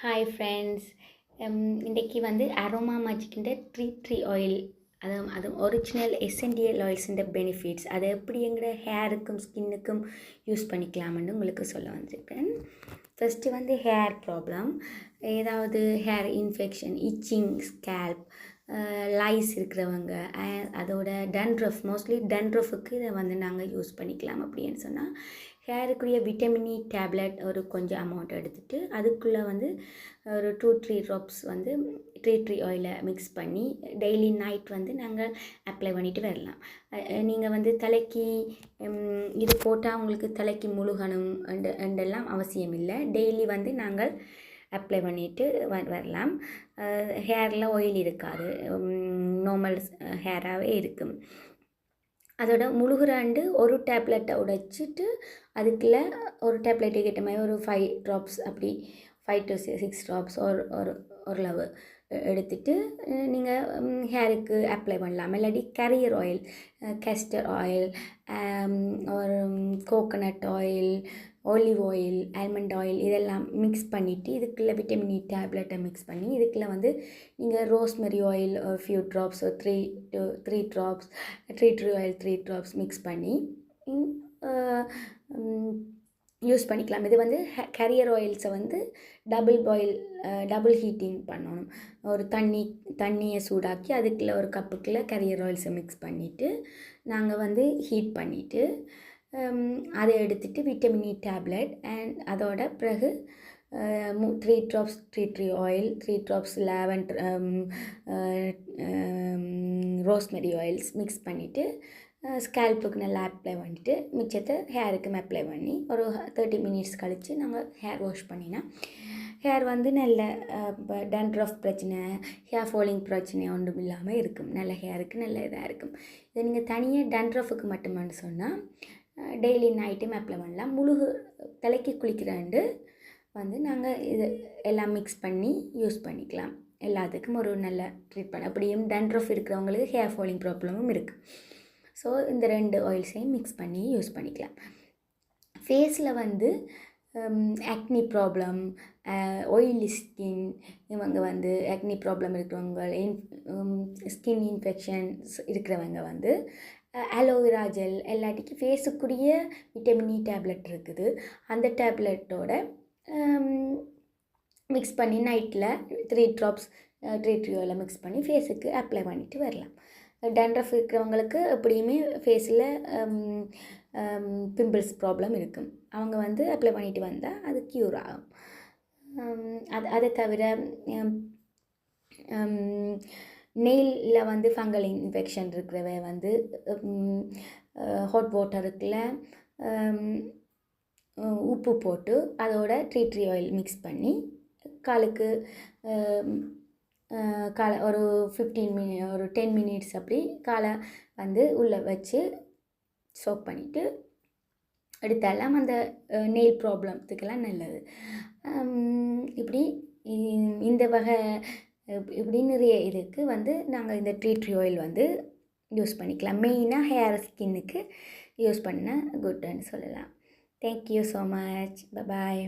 Hi friends. இன்றைக்கி வந்து aroma மேஜிக்கின்ற tree oil அது ஒரிஜினல் எசென்டியல் ஆயில்ஸுன்ற பெனிஃபிட்ஸ் அதை எப்படி எங்களோட ஹேருக்கும் ஸ்கின்னுக்கும் யூஸ் பண்ணிக்கலாம்னு உங்களுக்கு சொல்ல வந்திருக்கேன். ஃபஸ்ட்டு வந்து ஹேர் ப்ராப்ளம், ஏதாவது hair infection, itching, scalp, lies இருக்கிறவங்க, அதோட டன்ட்ரஃப், மோஸ்ட்லி டன்ட்ரஃபுக்கு இதை வந்து நாங்கள் யூஸ் பண்ணிக்கலாம். அப்படின்னு சொன்னால் ஹேருக்குரிய விட்டமின் இ டேப்லெட் ஒரு கொஞ்சம் அமௌண்ட் எடுத்துகிட்டு அதுக்குள்ளே வந்து ஒரு 2-3 ட்ராப்ஸ் வந்து ட்ரீ ஆயிலை மிக்ஸ் பண்ணி டெய்லி நைட் வந்து நாங்கள் அப்ளை பண்ணிவிட்டு வரலாம். நீங்கள் வந்து தலைக்கு இது போட்டால் உங்களுக்கு தலைக்கு முழுகணும் எல்லாம் அவசியம் இல்லை. டெய்லி வந்து நாங்கள் அப்ளை பண்ணிவிட்டு வரலாம். ஹேரில் ஆயில் இருக்காது, நார்மல் ஹேராகவே இருக்கும். அதோட முழுகுறாண்டு ஒரு டேப்லெட்டை உடைச்சிட்டு அதுக்குள்ளே ஒரு டேப்லெட்டு கிட்ட மாதிரி ஒரு 5 ட்ராப்ஸ், அப்படி 5 to 6 ட்ராப்ஸ் ஓரளவு எடுத்துட்டு நீங்கள் ஹேருக்கு அப்ளை பண்ணலாம். இல்லாட்டி கேரியர் ஆயில், கேஸ்டர் ஆயில், ஒரு coconut oil, olive oil, almond oil இதெல்லாம் மிக்ஸ் பண்ணிவிட்டு இதுக்குள்ளே விட்டமின் இ டேப்லெட்டை மிக்ஸ் பண்ணி இதுக்குள்ளே வந்து நீங்கள் ரோஸ்மெரி ஆயில் ஒரு ஃபியூ ட்ராப்ஸ், ஒரு 3 drops, tree oil 3 drops mix பண்ணி யூஸ் பண்ணிக்கலாம். இது வந்து கேரியர் ஆயில்ஸை வந்து டபுள் ஹீட்டிங் பண்ணணும். ஒரு தண்ணியை சூடாக்கி அதுக்குள்ளே ஒரு கப்புக்குள்ளே கேரியர் ஆயில்ஸை மிக்ஸ் பண்ணிவிட்டு நாங்கள் வந்து ஹீட் பண்ணிவிட்டு அதை எடுத்துகிட்டு விட்டமின் இ டேப்லெட் அண்ட் அதோட பிறகு 3 drops tree oil, 3 drops lavender, rosemary oils mix பண்ணிவிட்டு ஸ்கேல்ப்புக்கு நல்லா அப்ளை பண்ணிவிட்டு மிச்சத்தை ஹேருக்கும் அப்ளை பண்ணி ஒரு 30 மினிட்ஸ் கழித்து நாங்கள் ஹேர் வாஷ் பண்ணினா ஹேர் வந்து நல்ல டேண்ட்ரஃப் பிரச்சனை, ஹேர் ஃபாலிங் பிரச்சனை ஒன்றும் இல்லாமல் இருக்கும். நல்ல ஹேருக்கு நல்ல இதாக இருக்கும். இதை நீங்கள் தனியாக டேண்ட்ரஃபுக்கு மட்டுமான்னு சொன்னால் டெய்லி நைட்டும் அப்ளை பண்ணலாம். முழுகு தலைக்கு குளிக்கிறாண்டு வந்து நாங்கள் இது எல்லாம் மிக்ஸ் பண்ணி யூஸ் பண்ணிக்கலாம். எல்லாத்துக்கும் ஒரு நல்ல ட்ரீட்மெண்ட். அப்படியும் டேண்ட்ரஃப் இருக்கிறவங்களுக்கு ஹேர் ஃபாலிங் ப்ராப்ளமும் இருக்குது. ஸோ இந்த 2 ஆயில்ஸையும் மிக்ஸ் பண்ணி யூஸ் பண்ணிக்கலாம். ஃபேஸில் வந்து ஆக்னி ப்ராப்ளம், ஆயிலி ஸ்கின், இவங்க வந்து ஆக்னி ப்ராப்ளம் இருக்கிறவங்க, ஸ்கின் இன்ஃபெக்ஷன்ஸ் இருக்கிறவங்க வந்து அலோவேரா ஜெல் எல்லாட்டிக்கும் ஃபேஸுக்குரிய விட்டமின் இ டேப்லெட் இருக்குது. அந்த டேப்லெட்டோட மிக்ஸ் பண்ணி நைட்டில் 3 ட்ராப்ஸ் ட்ரீ ஆயிலை மிக்ஸ் பண்ணி ஃபேஸுக்கு அப்ளை பண்ணிவிட்டு வரலாம். டேண்ட்ரஃப் இருக்கிறவங்களுக்கு எப்படியுமே ஃபேஸில் பிம்பிள்ஸ் ப்ராப்ளம் இருக்கும். அவங்க வந்து அப்ளை பண்ணிட்டு வந்தால் அது க்யூர் ஆகும். அதை தவிர நெயிலில் வந்து ஃபங்கல் இன்ஃபெக்ஷன் இருக்கிறவ வந்து ஹாட் வாட்டருக்குள்ள உப்பு போட்டு அதோட ட்ரீ ஆயில் மிக்ஸ் பண்ணி காலுக்கு ஒரு 10 மினிட்ஸ் அப்படி காலை வந்து உள்ளே வச்சு சோக் பண்ணிவிட்டு எடுத்தாலாம் அந்த நெயில் ப்ராப்ளத்துக்கெல்லாம் நல்லது. இப்படி இந்த வகை இப்படி நிறைய இதுக்கு வந்து நாங்கள் இந்த ட்ரீ ஆயில் வந்து யூஸ் பண்ணிக்கலாம். மெயினாக ஹேர் ஸ்கின்னுக்கு யூஸ் பண்ண குட்ன்னு சொல்லலாம். Thank you so much. பாய்.